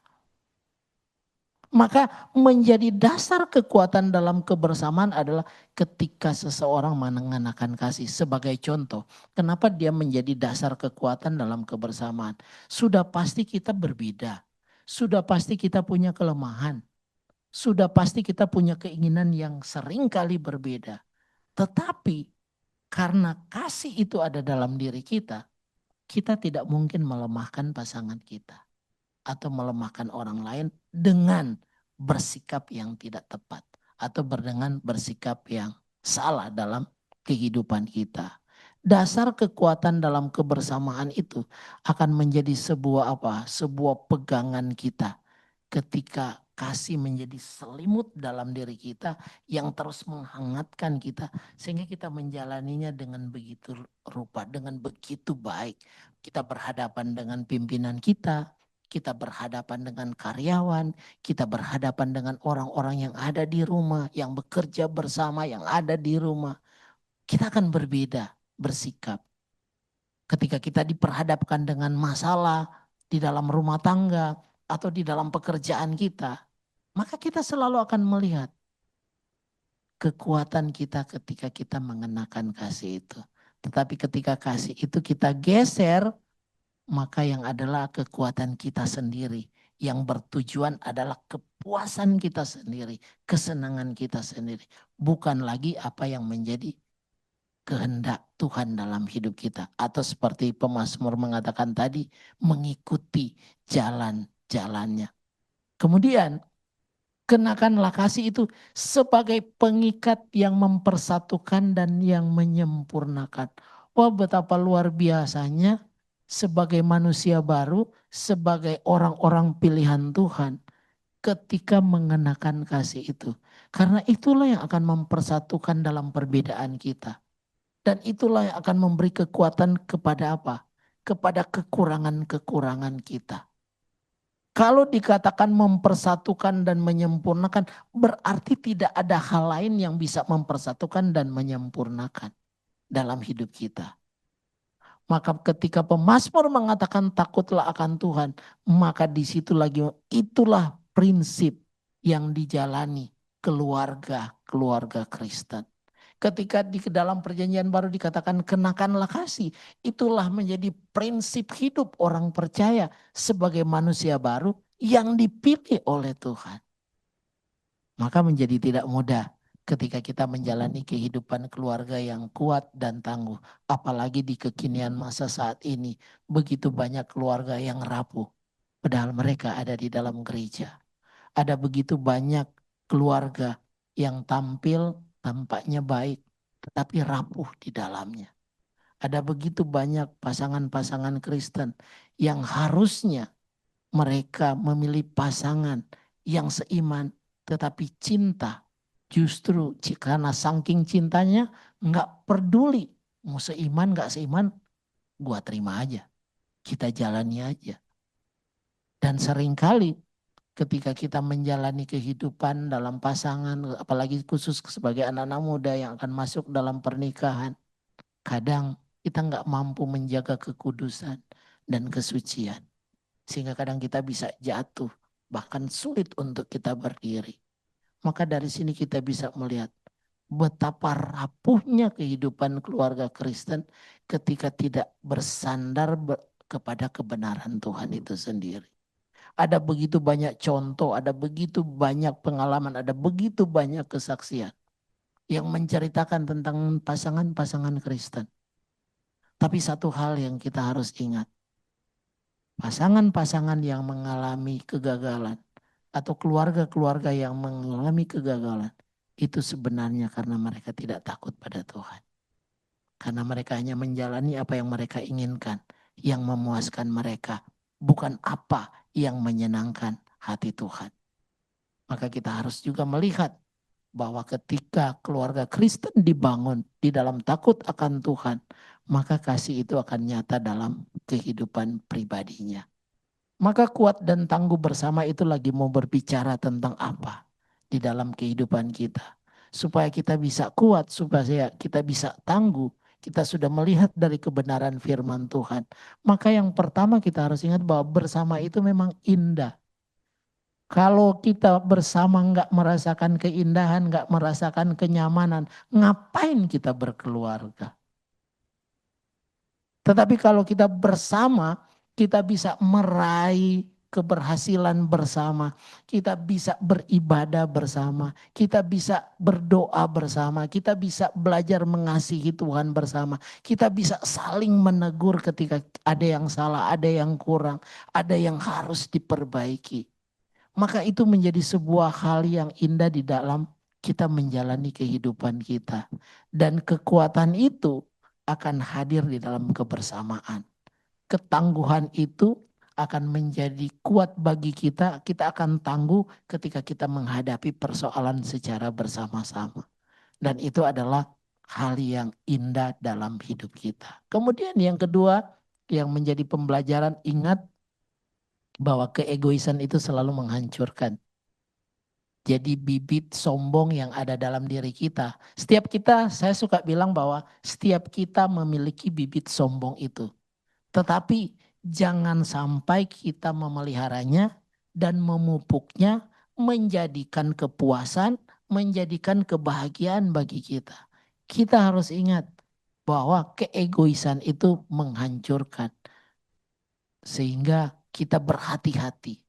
Maka menjadi dasar kekuatan dalam kebersamaan adalah ketika seseorang mengenakan kasih. Sebagai contoh, kenapa dia menjadi dasar kekuatan dalam kebersamaan? Sudah pasti kita berbeda. Sudah pasti kita punya kelemahan. Sudah pasti kita punya keinginan yang seringkali berbeda. Tetapi karena kasih itu ada dalam diri kita, kita tidak mungkin melemahkan pasangan kita. Atau melemahkan orang lain dengan bersikap yang tidak tepat. Atau dengan bersikap yang salah dalam kehidupan kita. Dasar kekuatan dalam kebersamaan itu akan menjadi sebuah sebuah pegangan kita. Ketika kasih menjadi selimut dalam diri kita yang terus menghangatkan kita. Sehingga kita menjalaninya dengan begitu rupa, dengan begitu baik. Kita berhadapan dengan pimpinan kita. Kita berhadapan dengan karyawan, kita berhadapan dengan orang-orang yang ada di rumah, yang bekerja bersama, yang ada di rumah. Kita akan berbeda bersikap. Ketika kita diperhadapkan dengan masalah di dalam rumah tangga atau di dalam pekerjaan kita, maka kita selalu akan melihat kekuatan kita ketika kita mengenakan kasih itu. Tetapi ketika kasih itu kita geser, maka yang adalah kekuatan kita sendiri. Yang bertujuan adalah kepuasan kita sendiri. Kesenangan kita sendiri. Bukan lagi apa yang menjadi kehendak Tuhan dalam hidup kita. Atau seperti pemazmur mengatakan tadi, mengikuti jalan-jalannya. Kemudian kenakanlah kasih itu sebagai pengikat yang mempersatukan dan yang menyempurnakan. Wah, betapa luar biasanya. Sebagai manusia baru, sebagai orang-orang pilihan Tuhan, ketika mengenakan kasih itu. Karena itulah yang akan mempersatukan dalam perbedaan kita. Dan itulah yang akan memberi kekuatan kepada apa? Kepada kekurangan-kekurangan kita. Kalau dikatakan mempersatukan dan menyempurnakan, berarti tidak ada hal lain yang bisa mempersatukan dan menyempurnakan dalam hidup kita. Maka ketika pemazmur mengatakan takutlah akan Tuhan, maka di situ lagi itulah prinsip yang dijalani keluarga Kristen. Ketika di dalam perjanjian baru dikatakan kenakanlah kasih, itulah menjadi prinsip hidup orang percaya sebagai manusia baru yang dipilih oleh Tuhan. Maka menjadi tidak mudah ketika kita menjalani kehidupan keluarga yang kuat dan tangguh. Apalagi di kekinian masa saat ini, begitu banyak keluarga yang rapuh. Padahal mereka ada di dalam gereja. Ada begitu banyak keluarga yang tampaknya baik, tetapi rapuh di dalamnya. Ada begitu banyak pasangan-pasangan Kristen yang harusnya mereka memilih pasangan yang seiman, tetapi cinta justru karena saking cintanya nggak peduli mau seiman nggak seiman, gua terima aja, kita jalani aja. Dan seringkali ketika kita menjalani kehidupan dalam pasangan, apalagi khusus sebagai anak-anak muda yang akan masuk dalam pernikahan, kadang kita nggak mampu menjaga kekudusan dan kesucian. Sehingga kadang kita bisa jatuh, bahkan sulit untuk kita berdiri. Maka dari sini kita bisa melihat betapa rapuhnya kehidupan keluarga Kristen ketika tidak bersandar kepada kebenaran Tuhan itu sendiri. Ada begitu banyak contoh, ada begitu banyak pengalaman, ada begitu banyak kesaksian yang menceritakan tentang pasangan-pasangan Kristen. Tapi satu hal yang kita harus ingat, pasangan-pasangan yang mengalami kegagalan atau keluarga-keluarga yang mengalami kegagalan itu sebenarnya karena mereka tidak takut pada Tuhan. Karena mereka hanya menjalani apa yang mereka inginkan, yang memuaskan mereka, bukan apa yang menyenangkan hati Tuhan. Maka kita harus juga melihat bahwa ketika keluarga Kristen dibangun di dalam takut akan Tuhan, maka kasih itu akan nyata dalam kehidupan pribadinya. Maka kuat dan tangguh bersama itu lagi mau berbicara tentang apa di dalam kehidupan kita. Supaya kita bisa kuat, supaya kita bisa tangguh, kita sudah melihat dari kebenaran firman Tuhan. Maka yang pertama kita harus ingat bahwa bersama itu memang indah. Kalau kita bersama nggak merasakan keindahan, nggak merasakan kenyamanan, ngapain kita berkeluarga? Tetapi kalau kita bersama, kita bisa meraih keberhasilan bersama, kita bisa beribadah bersama, kita bisa berdoa bersama, kita bisa belajar mengasihi Tuhan bersama, kita bisa saling menegur ketika ada yang salah, ada yang kurang, ada yang harus diperbaiki. Maka itu menjadi sebuah hal yang indah di dalam kita menjalani kehidupan kita. Dan kekuatan itu akan hadir di dalam kebersamaan. Ketangguhan itu akan menjadi kuat bagi kita. Kita akan tangguh ketika kita menghadapi persoalan secara bersama-sama. Dan itu adalah hal yang indah dalam hidup kita. Kemudian yang kedua yang menjadi pembelajaran, ingat bahwa keegoisan itu selalu menghancurkan. Jadi bibit sombong yang ada dalam diri kita. Setiap kita, saya suka bilang bahwa setiap kita memiliki bibit sombong itu. Tetapi jangan sampai kita memeliharanya dan memupuknya menjadikan kepuasan, menjadikan kebahagiaan bagi kita. Kita harus ingat bahwa keegoisan itu menghancurkan. Sehingga kita berhati-hati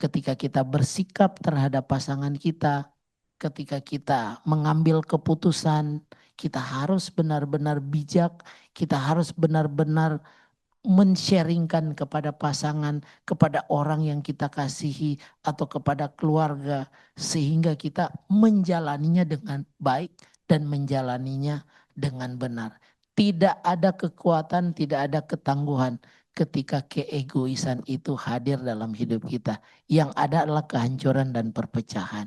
ketika kita bersikap terhadap pasangan kita, ketika kita mengambil keputusan, kita harus benar-benar bijak, kita harus benar-benar men-sharingkan kepada pasangan, kepada orang yang kita kasihi atau kepada keluarga, sehingga kita menjalaninya dengan baik dan menjalaninya dengan benar. Tidak ada kekuatan, tidak ada ketangguhan ketika keegoisan itu hadir dalam hidup kita. Yang ada adalah kehancuran dan perpecahan.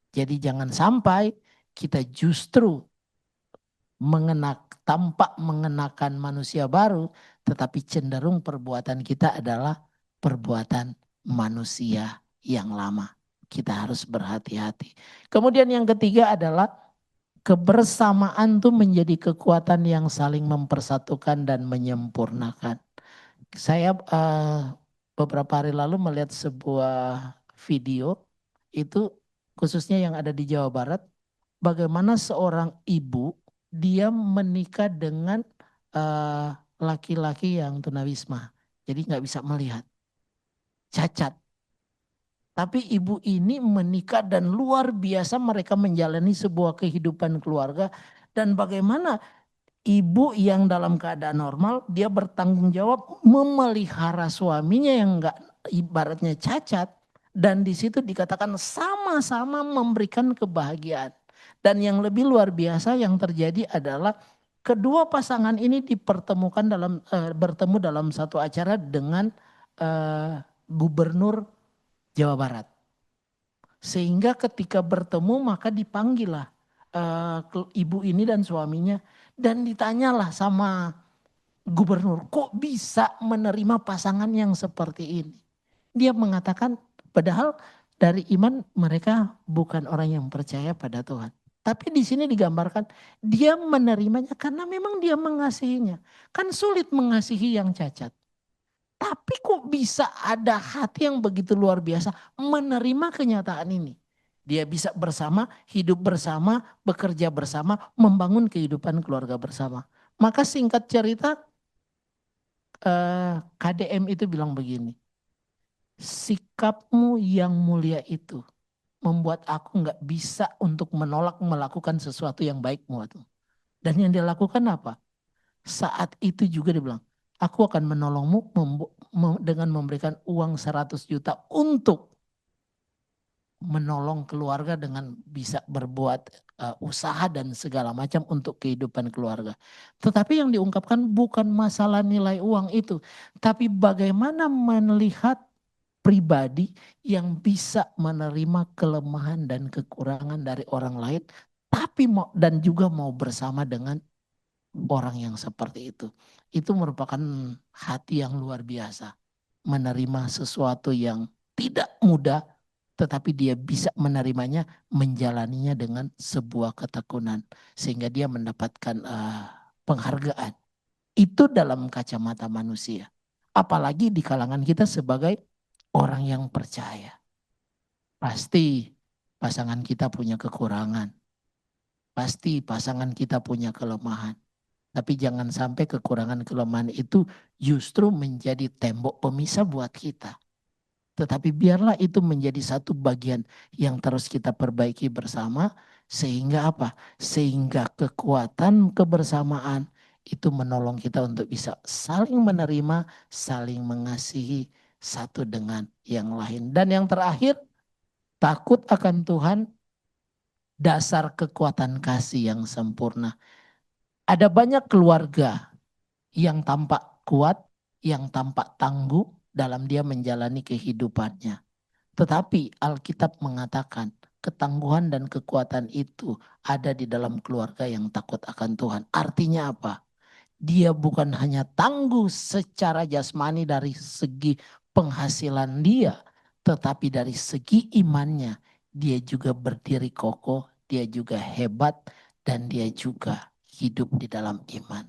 Jadi jangan sampai kita justru tampak mengenakan manusia baru, tetapi cenderung perbuatan kita adalah perbuatan manusia yang lama. Kita harus berhati-hati. Kemudian yang ketiga adalah kebersamaan tuh menjadi kekuatan yang saling mempersatukan dan menyempurnakan. Saya beberapa hari lalu melihat sebuah video itu khususnya yang ada di Jawa Barat, bagaimana seorang ibu dia menikah dengan laki-laki yang tunawisma, jadi nggak bisa melihat, cacat. Tapi ibu ini menikah dan luar biasa mereka menjalani sebuah kehidupan keluarga. Dan bagaimana ibu yang dalam keadaan normal dia bertanggung jawab memelihara suaminya yang enggak ibaratnya cacat. Dan di situ dikatakan sama-sama memberikan kebahagiaan. Dan yang lebih luar biasa yang terjadi adalah kedua pasangan ini dipertemukan bertemu dalam satu acara dengan gubernur Jawa Barat. Sehingga ketika bertemu maka dipanggillah ibu ini dan suaminya. Dan ditanyalah sama gubernur, kok bisa menerima pasangan yang seperti ini? Dia mengatakan padahal dari iman mereka bukan orang yang percaya pada Tuhan. Tapi di sini digambarkan dia menerimanya karena memang dia mengasihinya. Kan sulit mengasihi yang cacat. Tapi kok bisa ada hati yang begitu luar biasa menerima kenyataan ini. Dia bisa bersama, hidup bersama, bekerja bersama, membangun kehidupan keluarga bersama. Maka singkat cerita KDM itu bilang begini. Sikapmu yang mulia itu membuat aku gak bisa untuk menolak melakukan sesuatu yang baik muatmu. Dan yang dia lakukan apa? Saat itu juga dia bilang, aku akan menolongmu dengan memberikan uang 100 juta untuk menolong keluarga dengan bisa berbuat usaha dan segala macam untuk kehidupan keluarga. Tetapi yang diungkapkan bukan masalah nilai uang itu, tapi bagaimana melihat pribadi yang bisa menerima kelemahan dan kekurangan dari orang lain, tapi dan juga mau bersama dengan orang yang seperti itu. Itu merupakan hati yang luar biasa. Menerima sesuatu yang tidak mudah, tetapi dia bisa menerimanya, menjalaninya dengan sebuah ketekunan. Sehingga dia mendapatkan penghargaan. Itu dalam kacamata manusia. Apalagi di kalangan kita sebagai orang yang percaya. Pasti pasangan kita punya kekurangan. Pasti pasangan kita punya kelemahan. Tapi jangan sampai kekurangan kelemahan itu justru menjadi tembok pemisah buat kita. Tetapi biarlah itu menjadi satu bagian yang terus kita perbaiki bersama. Sehingga apa? Sehingga kekuatan kebersamaan itu menolong kita untuk bisa saling menerima, saling mengasihi satu dengan yang lain. Dan yang terakhir, takut akan Tuhan, dasar kekuatan kasih yang sempurna. Ada banyak keluarga yang tampak kuat, yang tampak tangguh dalam dia menjalani kehidupannya. Tetapi Alkitab mengatakan ketangguhan dan kekuatan itu ada di dalam keluarga yang takut akan Tuhan. Artinya apa? Dia bukan hanya tangguh secara jasmani dari segi penghasilan dia, tetapi dari segi imannya dia juga berdiri kokoh, dia juga hebat, dan dia juga hidup di dalam iman.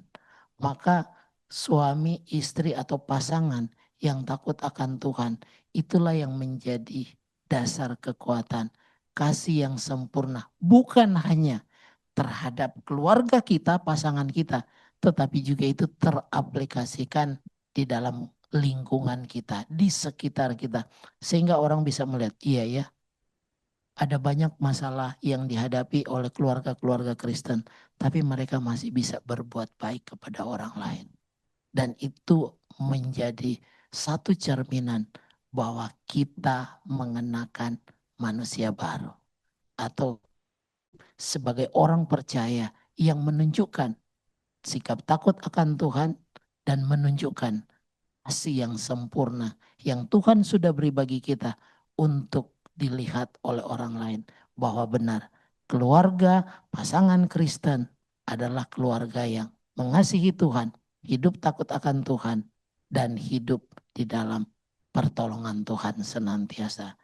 Maka suami, istri atau pasangan yang takut akan Tuhan, itulah yang menjadi dasar kekuatan kasih yang sempurna. Bukan hanya terhadap keluarga kita, pasangan kita, tetapi juga itu teraplikasikan di dalam lingkungan kita, di sekitar kita. Sehingga orang bisa melihat, iya ya, ada banyak masalah yang dihadapi oleh keluarga-keluarga Kristen, tapi mereka masih bisa berbuat baik kepada orang lain. Dan itu menjadi satu cerminan bahwa kita mengenakan manusia baru. Atau sebagai orang percaya yang menunjukkan sikap takut akan Tuhan dan menunjukkan kasih yang sempurna yang Tuhan sudah beri bagi kita untuk dilihat oleh orang lain bahwa benar keluarga pasangan Kristen adalah keluarga yang mengasihi Tuhan, hidup takut akan Tuhan, dan hidup di dalam pertolongan Tuhan senantiasa.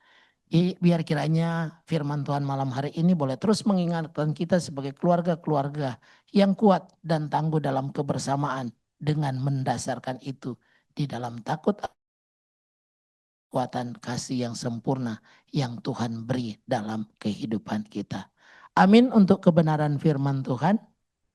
Biar kiranya firman Tuhan malam hari ini boleh terus mengingatkan kita sebagai keluarga-keluarga yang kuat dan tangguh dalam kebersamaan dengan mendasarkan itu di dalam takut kekuatan kasih yang sempurna yang Tuhan beri dalam kehidupan kita. Amin untuk kebenaran firman Tuhan.